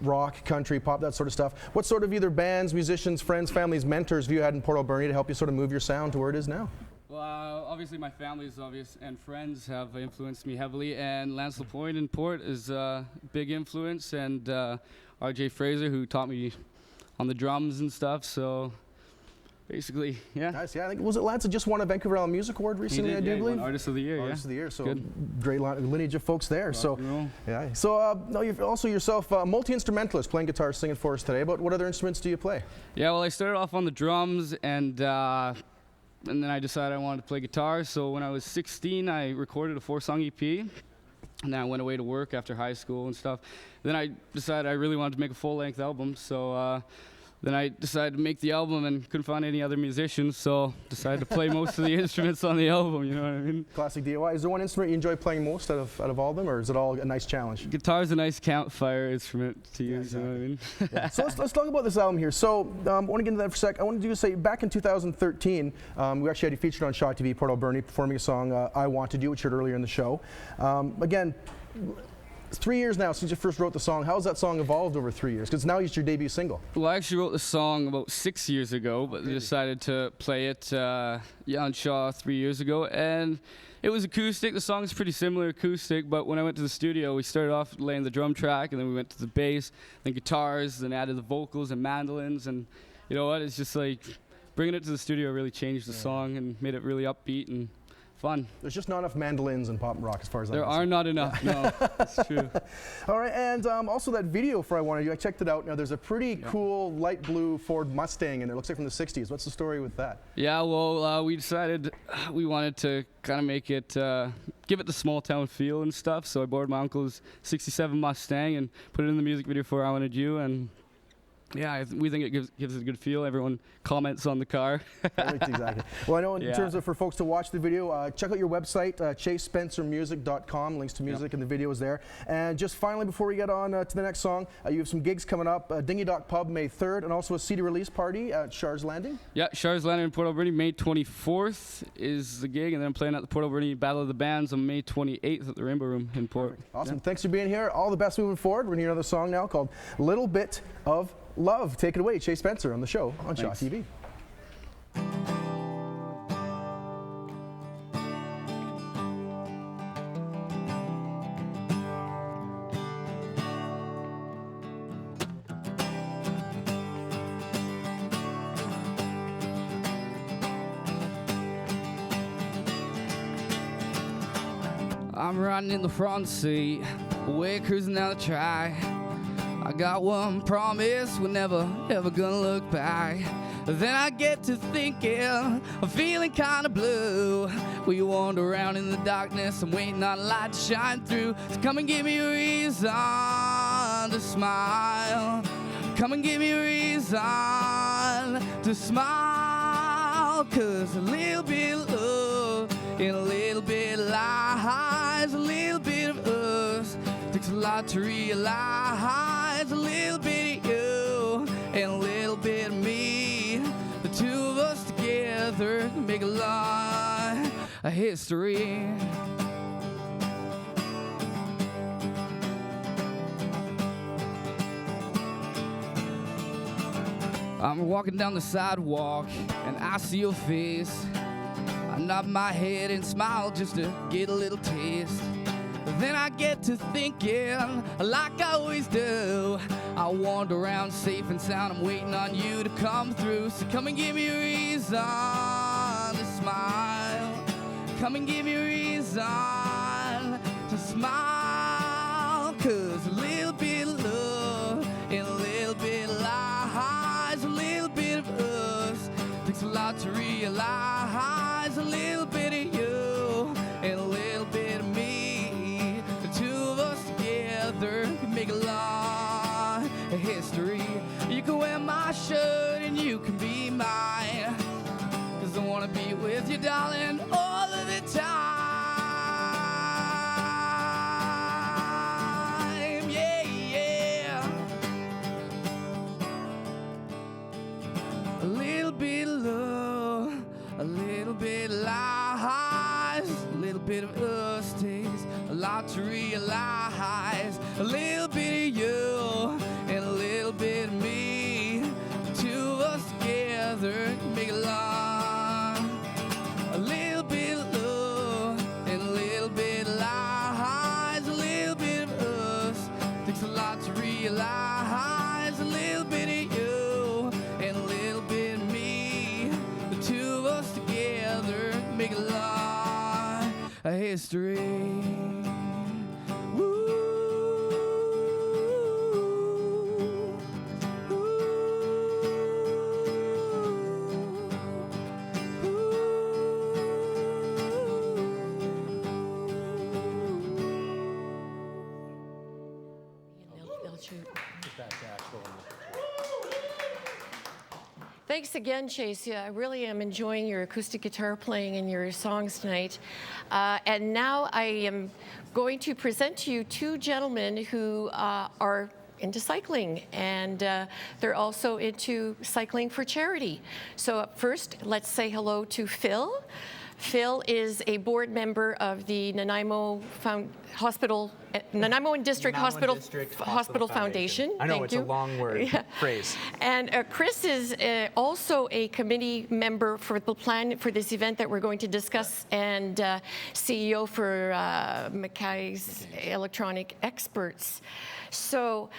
rock, country, pop, that sort of stuff. What sort of either bands, musicians, friends, families, mentors have you had in Port Alberni to help you sort of move your sound to where it is now? Well, obviously my family's obvious and friends have influenced me heavily, and Lance Lapointe in Port is a big influence, and RJ Fraser, who taught me on the drums and stuff. So basically, yeah. Nice, yeah. I think, was it Lance that just won a Vancouver Island Music Award recently, I do believe? Won Artist of the Year, Artist of the Year, so good. Great lineage of folks there. Rock and roll. Yeah. So, no, you're also yourself a multi-instrumentalist, playing guitar, singing for us today. But what other instruments do you play? Yeah, well, I started off on the drums, and then I decided I wanted to play guitar. So when I was 16, I recorded a 4-song EP. And then I went away to work after high school and stuff. Then I decided I really wanted to make a full-length album, so then I decided to make the album and couldn't find any other musicians, so decided to play most of the instruments on the album, you know what I mean? Classic DIY. Is there one instrument you enjoy playing most out of all of them, or is it all a nice challenge? Guitar's a nice campfire instrument to use, exactly. You know what I mean? Yeah. So let's talk about this album here. So I want to get into that for a sec. I want to say back in 2013, we actually had you featured on Shaw TV, Port Alberni, performing a song, I Wanted You, which you heard earlier in the show. Again, it's 3 years now since you first wrote the song. How has that song evolved over 3 years? Because now it's your debut single. Well, I actually wrote the song about 6 years ago, but I decided to play it on Shaw 3 years ago. And it was acoustic. The song's pretty similar acoustic, but when I went to the studio, we started off laying the drum track, and then we went to the bass, then guitars, then added the vocals and mandolins. And you know what? It's just like bringing it to the studio really changed the song and made it really upbeat and fun. There's just not enough mandolins in pop and rock as far as there are not enough, no, that's true. All right, and also that video for I Wanted You, I checked it out. Now there's a pretty cool light blue Ford Mustang in it. It looks like from the 60s. What's the story with that? Yeah, well, we decided we wanted to kind of make it, give it the small town feel and stuff, so I borrowed my uncle's 67 Mustang and put it in the music video for I Wanted You, and yeah, we think it gives it a good feel. Everyone comments on the car. Exactly. Well, I know in terms of for folks to watch the video, check out your website, chasespencermusic.com. Links to music and the video is there. And just finally, before we get on to the next song, you have some gigs coming up. Dingy Dock Pub, May 3rd, and also a CD release party at Shar's Landing. Yeah, Shar's Landing in Port Alberni, May 24th is the gig, and then I'm playing at the Port Alberni Battle of the Bands on May 28th at the Rainbow Room in Port. Awesome. Yeah. Thanks for being here. All the best moving forward. We're going to hear another song now called Little Bit of Love. Take it away, Chase Spencer, on the show on Shaw TV. I'm riding in the front seat, away cruising down the track. I got one promise, we're never ever gonna look back. Then I get to thinking, I'm feeling kinda blue. We wander around in the darkness, I'm waiting on a light to shine through. So come and give me a reason to smile. Come and give me a reason to smile. 'Cause a little bit of love and a little bit of lies, a little bit of us takes a lot to realize. A little bit of you and a little bit of me, the two of us together make a lot. history. I'm walking down the sidewalk and I see your face. I nod my head and smile just to get a little taste. Then I get to thinking like I always do. I wander around safe and sound. I'm waiting on you to come through. So come and give me a reason to smile. Come and give me a reason to smile. 'Cause a little bit of love and a little bit of lies, a little bit of us takes a lot to realize. A little bit of you and a little bit of me. The two of us together can make a lot of history. You can wear my shirt and you can be mine. 'Cause I wanna be with you, darling, all of the time. Yeah, yeah. A little bit of love, a little bit of lies, a little bit of us takes a lot to realize. A little bit of you and a little bit of me. The two of us together can make a lot. A little bit of love and a little bit of lies. A little bit of us takes a lot to realize. A little bit of you and a little bit of me. The two of us together make a lot of history. Thanks again, Chase. Yeah, I really am enjoying your acoustic guitar playing and your songs tonight. And now I am going to present to you two gentlemen who are into cycling, and they're also into cycling for charity. So first, let's say hello to Phil. Phil is a board member of the Nanaimo Nanaimo and District Hospital Foundation. I know, Thank it's you. a long word phrase. And Chris is also a committee member for the plan for this event that we're going to discuss, and CEO for Mackay's Electronic Experts. So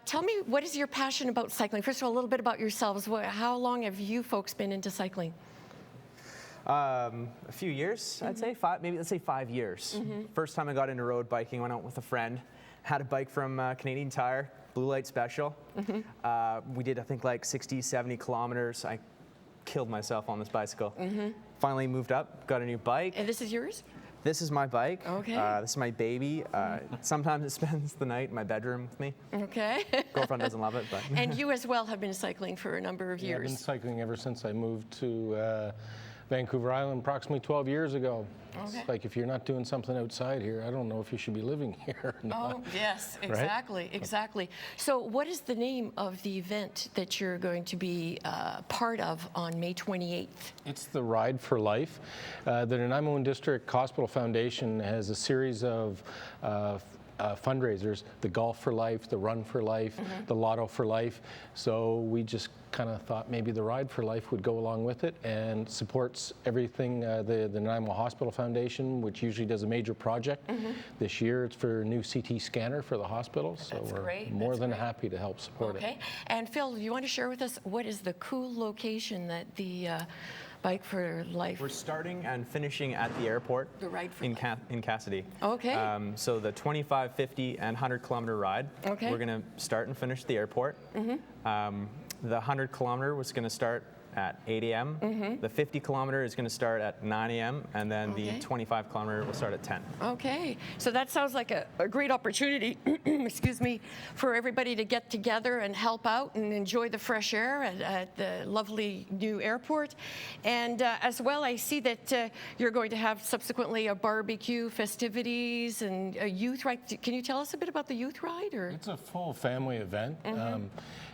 tell me, what is your passion about cycling? First of all, a little bit about yourselves. How long have you folks been into cycling? A few years, I'd say. Let's say 5 years. First time I got into road biking, went out with a friend, had a bike from Canadian Tire, Blue Light Special. We did, I think, like 60, 70 kilometers. I killed myself on this bicycle. Finally moved up, got a new bike. And this is yours? This is my bike. Okay. This is my baby. Sometimes it spends the night in my bedroom with me. Okay. Girlfriend doesn't love it, but. And you as well have been cycling for a number of years. I've been cycling ever since I moved to Vancouver Island approximately 12 years ago. Okay. It's like, if you're not doing something outside here, I don't know if you should be living here or not. Oh, yes, exactly, right? Exactly. So what is the name of the event that you're going to be part of on May 28th? It's the Ride for Life. The Nanaimo and District Hospital Foundation has a series of fundraisers, the Golf for Life, the Run for Life, the Lotto for Life. So we just kind of thought maybe the Ride for Life would go along with it, and supports everything, the Nanaimo Hospital Foundation, which usually does a major project. This year it's for a new CT scanner for the hospital, so we're more than happy to help support it. Okay, and Phil, do you want to share with us what is the cool location that the Bike for Life? We're starting and finishing at the airport in Cassidy. Okay. So the 25, 50, and 100-kilometer ride. Okay. We're going to start and finish at the airport. The 100-kilometer was going to start at 8 a.m. The 50-kilometer is going to start at 9 a.m. and then the 25-kilometer will start at 10. Okay, so that sounds like a great opportunity, excuse me, for everybody to get together and help out and enjoy the fresh air at the lovely new airport. And as well, I see that you're going to have subsequently a barbecue, festivities, and a youth ride. Can you tell us a bit about the youth ride? Or? It's a full family event.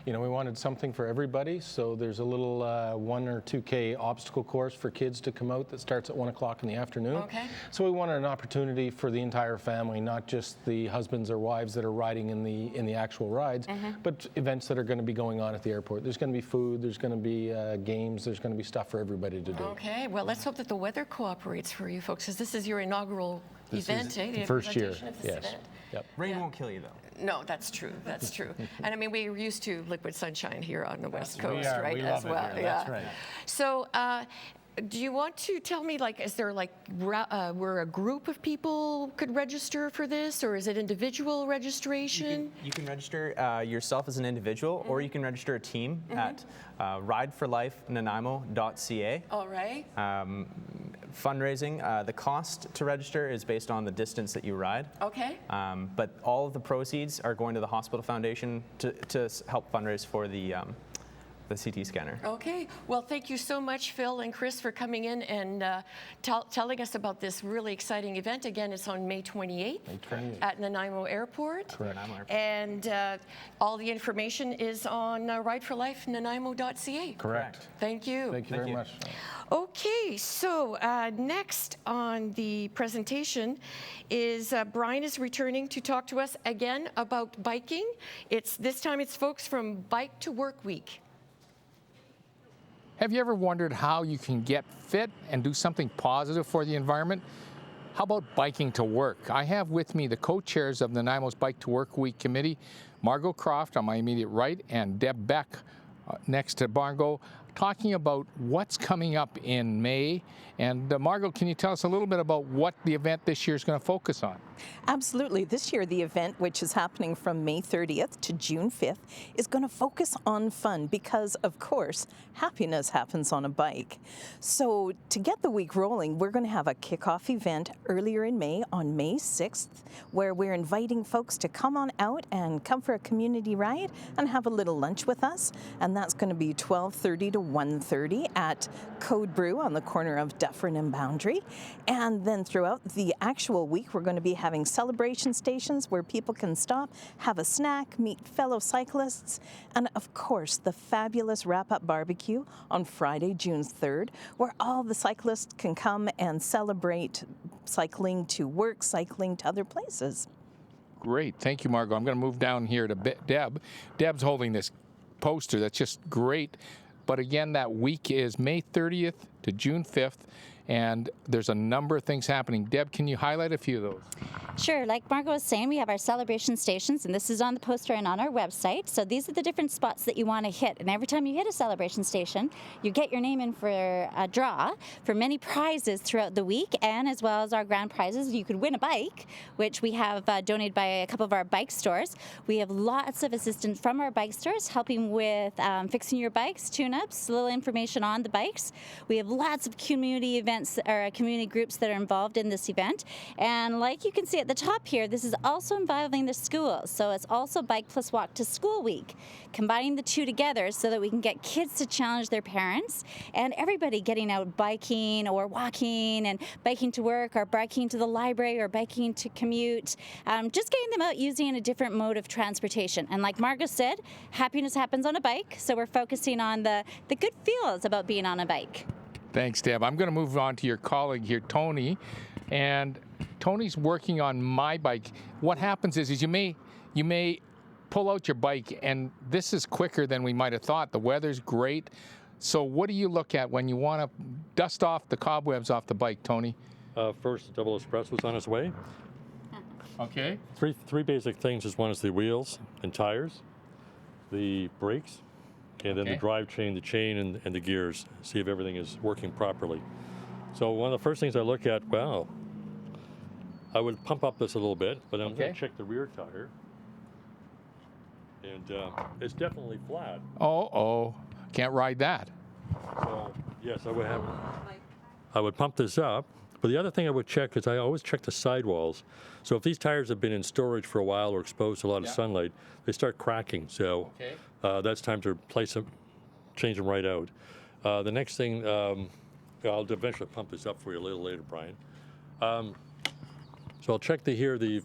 You know, we wanted something for everybody, so there's a little 1 or 2K obstacle course for kids to come out that starts at 1 o'clock in the afternoon. Okay. So we wanted an opportunity for the entire family, not just the husbands or wives that are riding in the actual rides, but events that are going to be going on at the airport. There's going to be food, there's going to be games, there's going to be stuff for everybody to do. Okay, well, let's hope that the weather cooperates for you folks, because this is your inaugural event, eh? The first year, presentation of this event. Yep. Rain won't kill you, though. No, that's true. That's true. And I mean, we're used to liquid sunshine here on the West Coast, We are. right? We as love well. it here. Yeah. That's right. So, do you want to tell me, like, is there like where a group of people could register for this, or is it individual registration? You can register yourself as an individual, or you can register a team at rideforlifenanaimo.ca. All right. Fundraising, the cost to register is based on the distance that you ride. Okay. But all of the proceeds are going to the hospital foundation to help fundraise for the CT scanner. Okay. Well, thank you so much, Phil and Chris, for coming in and telling us about this really exciting event. Again, it's on May 28th, at Nanaimo Airport. Correct. And all the information is on rideforlifenanaimo.ca. Correct. Thank you. Thank you very much. Okay, so next on the presentation is Brian is returning to talk to us again about biking. This time it's folks from Bike to Work Week. Have you ever wondered how you can get fit and do something positive for the environment? How about biking to work? I have with me the co-chairs of Nanaimo's Bike to Work Week Committee, Margot Croft on my immediate right and Deb Beck next to Margot, talking about what's coming up in May. And Margot, can you tell us a little bit about what the event this year is going to focus on? Absolutely. This year, the event, which is happening from May 30th to June 5th, is going to focus on fun because, of course, happiness happens on a bike. So to get the week rolling, we're going to have a kickoff event earlier in May on May 6th, where we're inviting folks to come on out and come for a community ride and have a little lunch with us. And that's going to be 12:30 to 1:30 at Code Brew on the corner of Dufferin and Boundary. And then throughout the actual week, we're going to be having celebration stations where people can stop, have a snack, meet fellow cyclists, and of course, the fabulous wrap-up barbecue on Friday, June 3rd, where all the cyclists can come and celebrate cycling to work, cycling to other places. Great. Thank you, Margot. I'm going to move down here to Deb. Deb's holding this poster that's just great. But again, that week is May 30th to June 5th, and there's a number of things happening. Deb, can you highlight a few of those? Sure. Like Margot was saying, we have our celebration stations, and this is on the poster and on our website. So these are the different spots that you want to hit. And every time you hit a celebration station, you get your name in for a draw for many prizes throughout the week, and as well as our grand prizes. You could win a bike, which we have donated by a couple of our bike stores. We have lots of assistance from our bike stores helping with fixing your bikes, tune-ups, little information on the bikes. We have lots of community events or community groups that are involved in this event. And like you can see at the top here, this is also involving the schools. So it's also Bike Plus Walk to School Week, combining the two together so that we can get kids to challenge their parents and everybody getting out biking or walking and biking to work or biking to the library or biking to commute, just getting them out using a different mode of transportation. And like Margot said, happiness happens on a bike, so we're focusing on the good feels about being on a bike. Thanks, Deb. I'm going to move on to your colleague here, Tony. And Tony's working on my bike. What happens is you may pull out your bike, and this is quicker than we might have thought. The weather's great. So what do you look at when you want to dust off the cobwebs off the bike, Tony? First, double espresso's on its way. Okay. Three basic things. One is the wheels and tires, the brakes, and then the drivetrain, the chain, and the gears. See if everything is working properly. So one of the first things I look at, well, I would pump up this a little bit, but I'm going to check the rear tire. And it's definitely flat. Oh, can't ride that. So, yes, I would pump this up. But the other thing I would check is I always check the sidewalls. So if these tires have been in storage for a while or exposed to a lot of sunlight, they start cracking. So that's time to replace them, change them right out. The next thing, I'll eventually pump this up for you a little later, Brian. So I'll check the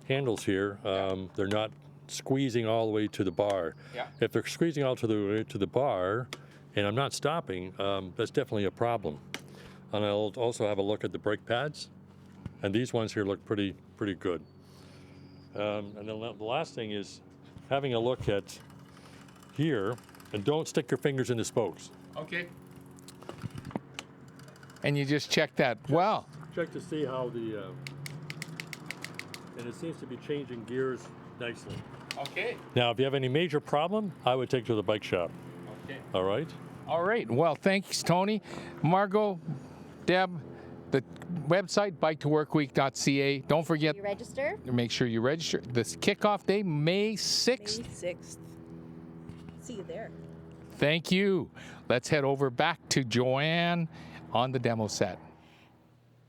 handles here. They're not squeezing all the way to the bar. Yeah. If they're squeezing all to the bar, and I'm not stopping, that's definitely a problem. And I'll also have a look at the brake pads, and these ones here look pretty good. And then the last thing is having a look at here, and don't stick your fingers in the spokes. Okay. And you just check that. Wow. Check to see how and it seems to be changing gears nicely. Okay. Now, if you have any major problem, I would take to the bike shop. Okay. All right? All right. Well, thanks, Tony. Margot, Deb, the website, bike2workweek.ca. Don't forget. You register? Make sure you register. This kickoff day, May 6th. May 6th. See you there. Thank you. Let's head over back to Joanne on the demo set.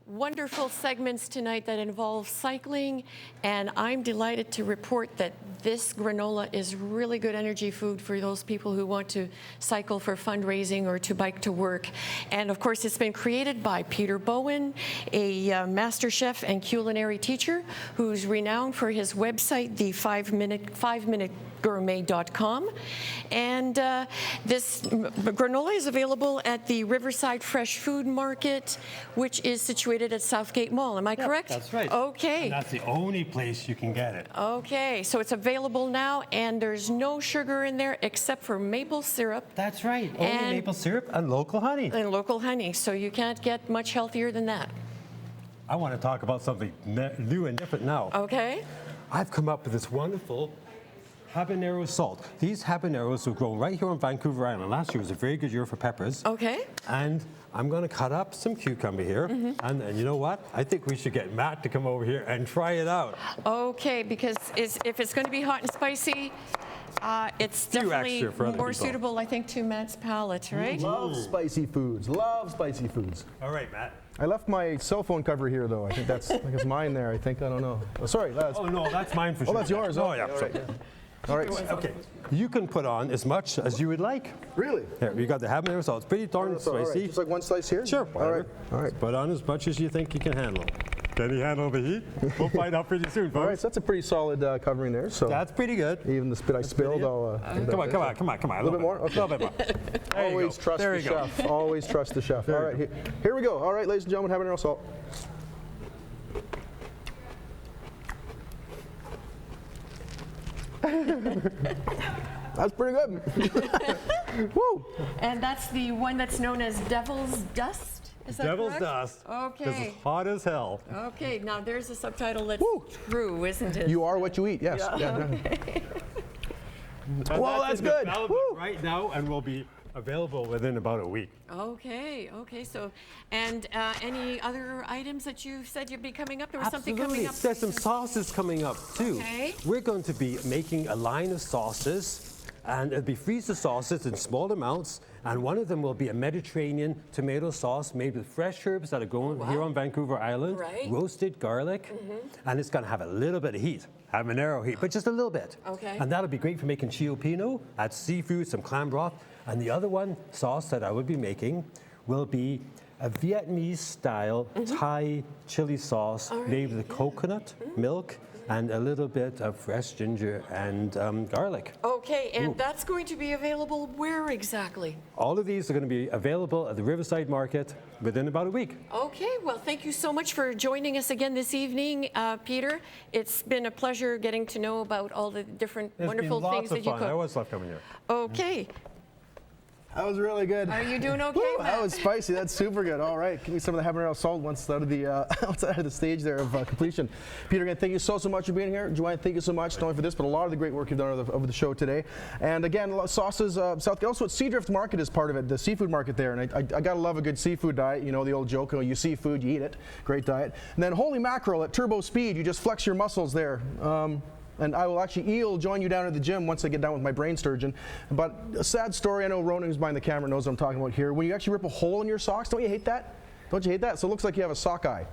Wonderful segments tonight that involve cycling, and I'm delighted to report that this granola is really good energy food for those people who want to cycle for fundraising or to bike to work. And of course, it's been created by Peter Bowen, a master chef and culinary teacher who's renowned for his website, the 5minutegourmet.com. And this granola is available at the Riverside Fresh Food Market, which is situated at Southgate Mall. Am I correct? That's right. Okay. And that's the only place you can get it. Okay, so it's available now, and there's no sugar in there except for maple syrup. That's right. Only maple syrup and local honey. And local honey, so you can't get much healthier than that. I want to talk about something new and different now. Okay. I've come up with this wonderful habanero salt. These habaneros were grown right here on Vancouver Island. Last year was a very good year for peppers. Okay. And I'm going to cut up some cucumber here. And you know what? I think we should get Matt to come over here and try it out. Okay, because if it's going to be hot and spicy, it's definitely more suitable, I think, to Matt's palate, right? Love spicy foods. Love spicy foods. All right, Matt. I left my cell phone cover here, though. I think that's I think it's mine there. I think. I don't know. Oh, sorry. That's, oh, no, that's mine for sure. Oh, that's yours. Oh, yeah. All right. All right. Okay. You can put on as much as you would like. Really? Here, we got the habanero salt. It's pretty darn spicy. Right. Just like one slice here? Sure. All right. All right. Put on as much as you think you can handle. Can you handle the heat? We'll find out pretty soon, folks. All right, so that's a pretty solid covering there. So that's pretty good. Even the spit I spilled, I'll... Come on. A little bit more? Okay. A little bit more. Always trust the chef. Always trust the chef. All right, here we go. All right, ladies and gentlemen, habanero salt. That's pretty good. Woo! And that's the one that's known as Devil's Dust? Is that Devil's correct? Dust. Okay. This is hot as hell. Okay, now there's a subtitle that's true, isn't it? You are what you eat, yes. Yeah. Okay. Well, that's good. Right now, and will be available within about a week. Okay, so, and any other items that you said you'd be coming up? There was something coming up. There's some sauces coming up, too. Okay. We're going to be making a line of sauces, and it'll be freezer sauces in small amounts, and one of them will be a Mediterranean tomato sauce made with fresh herbs that are grown here on Vancouver Island, roasted garlic, and it's going to have a little bit of heat, habanero heat, but just a little bit. Okay. And that'll be great for making chiopino, add seafood, some clam broth, and the other one sauce that I would be making will be a Vietnamese-style Thai chili sauce made with coconut, milk, and a little bit of fresh ginger and garlic. Okay, and that's going to be available where exactly? All of these are going to be available at the Riverside Market within about a week. Okay, well, thank you so much for joining us again this evening, Peter. It's been a pleasure getting to know about all the different wonderful things that you cook. I always love coming here. Okay. That was really good. Are you doing okay, Woo, Matt? that was spicy. That's super good. All right, give me some of the habanero salt once out of the outside of the stage there of completion. Peter, again, thank you so much for being here. Joanne, thank you so much, not only for this, but a lot of the great work you've done over the show today. And again, a lot of sauces. Southgate, also at Seadrift Market is part of it, the seafood market there. And I gotta love a good seafood diet. You know the old joke: you see food, you eat it. Great diet. And then holy mackerel at turbo speed. You just flex your muscles there. And I will actually join you down at the gym once I get done with my brain sturgeon. But a sad story, I know Ronan, who's behind the camera, knows what I'm talking about here. When you actually rip a hole in your socks, don't you hate that? Don't you hate that? So it looks like you have a sock eye.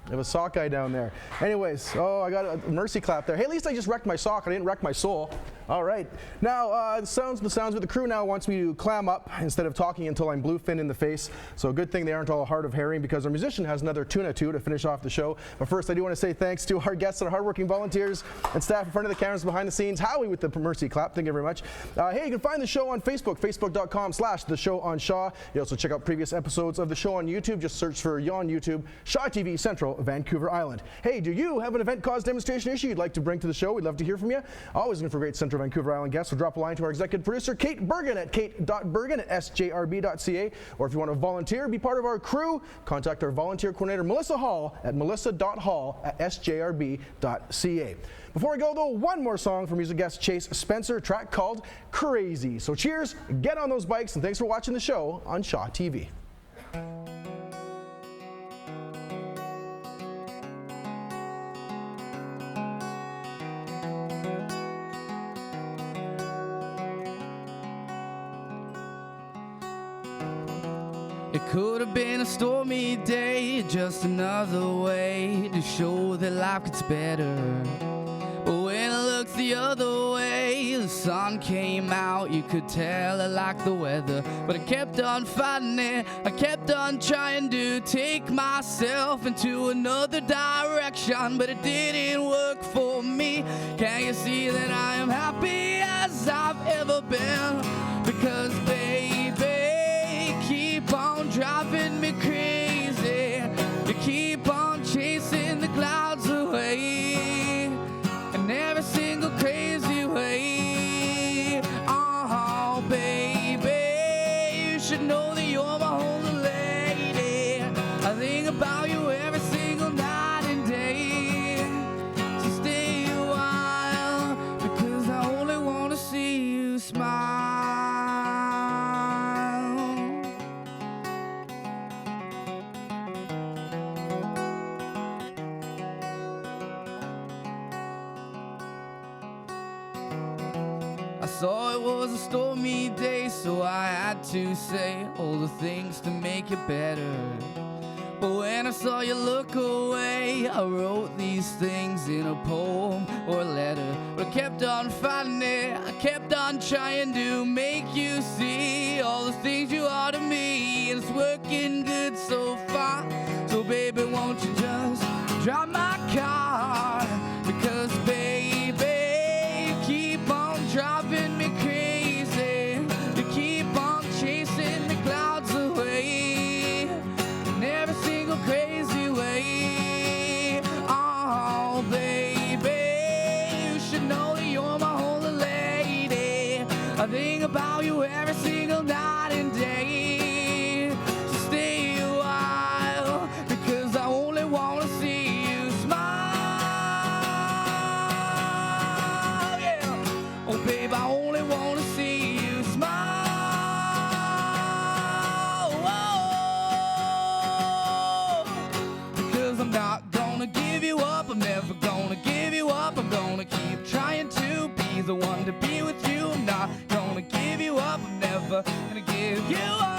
We have a sock guy down there. Anyways, oh, I got a mercy clap there. Hey, at least I just wrecked my sock. I didn't wreck my soul. All right. Now, the sounds with the crew now wants me to clam up instead of talking until I'm bluefin in the face. So good thing they aren't all hard of hearing, because our musician has another tuna too to finish off the show. But first, I do want to say thanks to our guests and our hardworking volunteers and staff in front of the cameras, behind the scenes. Howie with the mercy clap. Thank you very much. Hey, you can find the show on Facebook, facebook.com/The Show on Shaw. You also check out previous episodes of the show on YouTube. Just search for on YouTube, Shaw TV Central, Vancouver Island. Hey, do you have an event cause demonstration issue you'd like to bring to the show? We'd love to hear from you. Always looking for great Central Vancouver Island guests. So drop a line to our executive producer, Kate Bergen, at kate.bergen@sjrb.ca. Or if you want to volunteer, be part of our crew, contact our volunteer coordinator, Melissa Hall, at melissa.hall@sjrb.ca. Before we go, though, one more song from music guest Chase Spencer, a track called Crazy. So cheers, get on those bikes, and thanks for watching the show on Shaw TV. It could have been a stormy day, just another way to show that life gets better. But when I looked the other way, the sun came out, you could tell I liked the weather. But I kept on fighting it, I kept on trying to take myself into another direction, but it didn't work for me. Can't you see that I am happy as I've ever been? Because baby, keep on driving me crazy. You keep on chasing the clouds away in every single crazy way. Oh, baby, you should know that you're my only lady. I think about you every single night and day. So stay a while, because I only want to see you smile. I saw it was a stormy day, so I had to say all the things to make it better. But when I saw you look away, I wrote these things in a poem or a letter. But I kept on fighting it, I kept on trying to make you see all the things you are to me, and it's working good so far. So baby, won't you just drive my car? Because baby, you keep on driving me crazy. You keep on chasing the clouds away in every single crazy way. Oh, baby, you should know that you're my only lady. I think about you every single night and day. So stay a while, because I only want to see you smile. Yeah. Oh, babe, I only want to see you smile. Whoa. Because I'm not gonna give you up, I'm never gonna give you up. I'm gonna keep trying to be the one to be with you. I'm not gonna give you up, I'm never gonna give you up.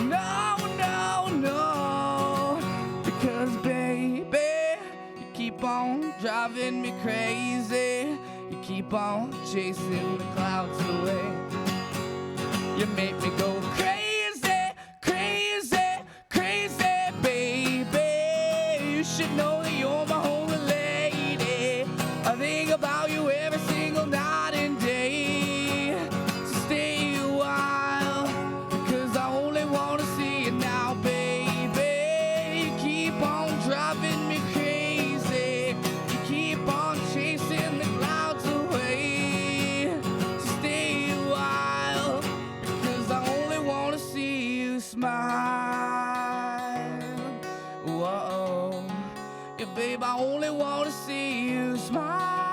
No, no, no. Because baby, you keep on driving me crazy. You keep on chasing the clouds away. You make me go crazy, crazy, crazy, baby. You should know that you're my only lady. I think about you every single night and day. So stay a while, because I only want to see you now, baby. You keep on driving me crazy. You keep on chasing the clouds away. So stay a while, because I only want to see you smile. Whoa, yeah, babe, I only want to see you smile.